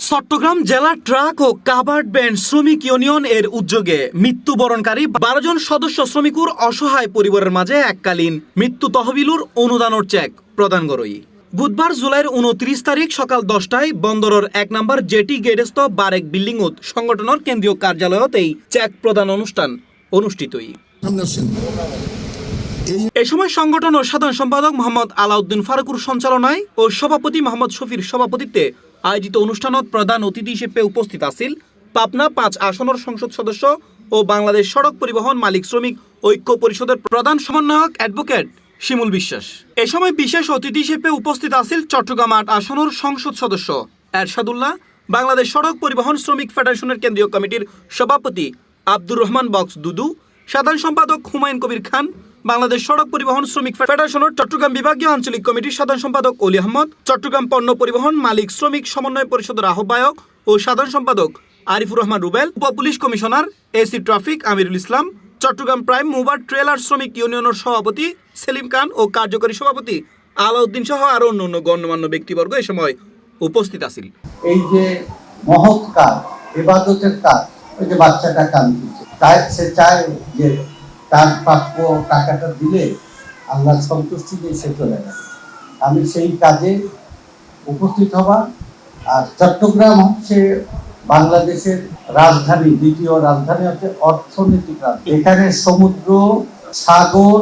চট্টগ্রাম জেলা ট্রাক ও covered van শ্রমিক union এর উদ্যোগে মৃত্যুবরণকারী 12 জন সদস্য শ্রমিকুর অসহায় পরিবারের মাঝে এককালীন মৃত্যু তহবিলুর অনুদানের চেক প্রদান করই। বুধবার জুলাইয়ের 29 তারিখ সকাল 10টায় বন্দরের 1 নম্বর জেটি গেটস্থ বারেক বিল্ডিংত সংগঠনের কেন্দ্রীয় কার্যালয়ত এই চেক প্রদান অনুষ্ঠান অনুষ্ঠিতই। এ সময় সংগঠনের সাধারণ সম্পাদক মোহাম্মদ আলাউদ্দিন ফারুকুর সঞ্চালনায় ও সভাপতি মোহাম্মদ শফির সভাপতিত্বে আয়োজিত অনুষ্ঠানত প্রধান অতিথি হিসেবে উপস্থিত আছিল পাবনা 5 আসনের সংসদ সদস্য ও বাংলাদেশ সড়ক পরিবহন মালিক শ্রমিক ঐক্য পরিষদের প্রধান সমন্বয়ক অ্যাডভোকেট শিমুল বিশ্বাস। এ সময় বিশেষ অতিথি হিসেবে উপস্থিত আছিল চট্টগ্রাম 8 আসনের সংসদ সদস্য এরশাদুল্লাহ, বাংলাদেশ সড়ক পরিবহন শ্রমিক ফেডারেশনের কেন্দ্রীয় কমিটির সভাপতি আব্দুর রহমান বক্স দুদু, সাধারণ সম্পাদক হুমায়ুন কবির খান, বাংলাদেশ সড়ক পরিবহন শ্রমিক ফেডারেশনের চট্টগ্রাম বিভাগীয় আঞ্চলিক কমিটির সাধারণ সম্পাদক অলি আহমদ, চট্টগ্রাম পণ্য পরিবহন মালিক শ্রমিক সমন্বয় পরিষদের আহ্বায়ক ও সাধারণ সম্পাদক আরিফুর রহমান রুবেল, উপ police commissioner AC traffic Amirul Islam, Chittagong prime mover trailer শ্রমিক ইউনিয়নের সভাপতি সেলিম খান ও কার্যকরী সভাপতি আলাউদ্দিন সহ আরো অন্যান্য গণ্যমান্য ব্যক্তিবর্গ এ সময় উপস্থিত আছিল। এই যে মহৎ কাজ, ইবাদতের কাজ, ওই যে বাচ্চাটা কাঁদছে, তাই সে চায় যে তার প্রাপ্য টাকাটা দিলে আল্লাহ সন্তুষ্টি দিয়ে সে চলে যাবে। আমি সেই কাজে উপস্থিত হওয়া। আর চট্টগ্রাম হচ্ছে বাংলাদেশের রাজধানী, দ্বিতীয় রাজধানী হচ্ছে অর্থনৈতিক রাজধানী। এখানে সমুদ্র, সাগর,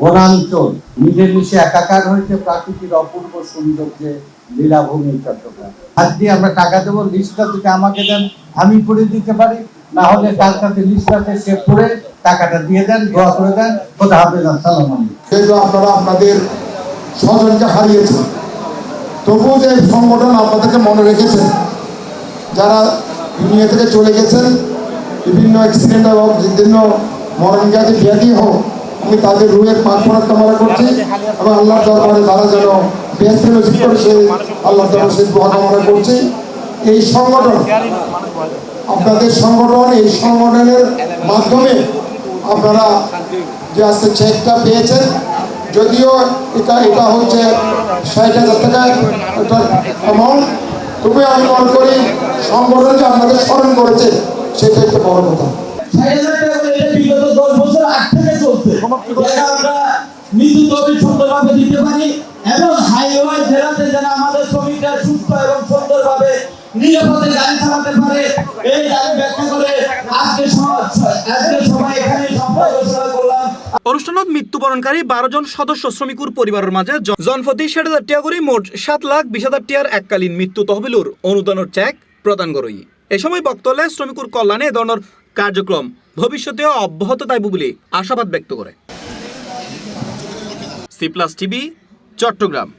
বনাঞ্চল মিলেমিশে একাকার হয়েছে প্রাকৃতিক অপূর্ব সৌন্দর্যে লীলাভূমি চট্টগ্রাম। আজকে আমরা টাকা দেবো, লিস্টটা যদি আমাকে দেন আমি করে দিতে পারি, না হলে তার কাছে লিস্টটাতে সে পড়ে টাকাটা দিয়ে দেন, দোয়া করে দেন, খোদা হাফেজ, আসসালামু আলাইকুম। যেহেতু আপনারা আপনাদের স্বজনকে হারিয়েছেন, তবুও যে সংগঠন আপনাদেরকে মনে রেখেছেন, যারা দুনিয়া থেকে চলে গেছেন বিভিন্ন অ্যাক্সিডেন্ট এবং বিভিন্ন মরণঘাতী ব্যাধি হোক, আমি তাদের রুহের মাগফিরাত কামনা করছি এবং আল্লাহর দরবারে তারা যেন বেহেশত নসিব করে সে আল্লাহর দরবারে সে দোয়া কামনা করছি। এই সংগঠন, আপনাদের সংগঠন, এই সংগঠনের মাধ্যমে আপনারা যে আজকে চেকটা পেয়েছেন, যদিও এটা হচ্ছে 60,000 টাকা একটা অ্যামাউন্ট, তবে আমি মনে করি সংগঠন যে আপনাদের স্মরণ করেছে সেটা একটা বড় কথা। 60,000 টাকা করে এটা বিগত 10 বছর আগ থেকে চলছে, এটা আমরা মৃত্যু তহবিল সুন্দরভাবে দিতে পারি এবং হাইওয়ে জেলাতে যেন আমাদের শ্রমিকরা সুস্থ এবং সুন্দরভাবে নিরাপদে গাড়ি চালাতে পারে, এই দাবি ব্যক্ত করে আজকে সবাই এখানে সম্পর্ক ঘোষণা করলাম। অনুষ্ঠানত মৃত্যুবরণকারী 12 জন সদস্য শ্রমিকুর পরিবারের মাঝে জনপ্রতি 60,000 টাকা করে মোট 7,20,000 টাকার এককালীন মৃত্যু তহবিলুর অনুদানের চেক প্রদান করই। এ সময় বক্তব্যে শ্রমিকুর কল্যাণে এ ধরনের কার্যক্রম ভবিষ্যতেও অব্যাহত থাকবে বলে আশাবাদ ব্যক্ত করে। C plus TV, Chittagong.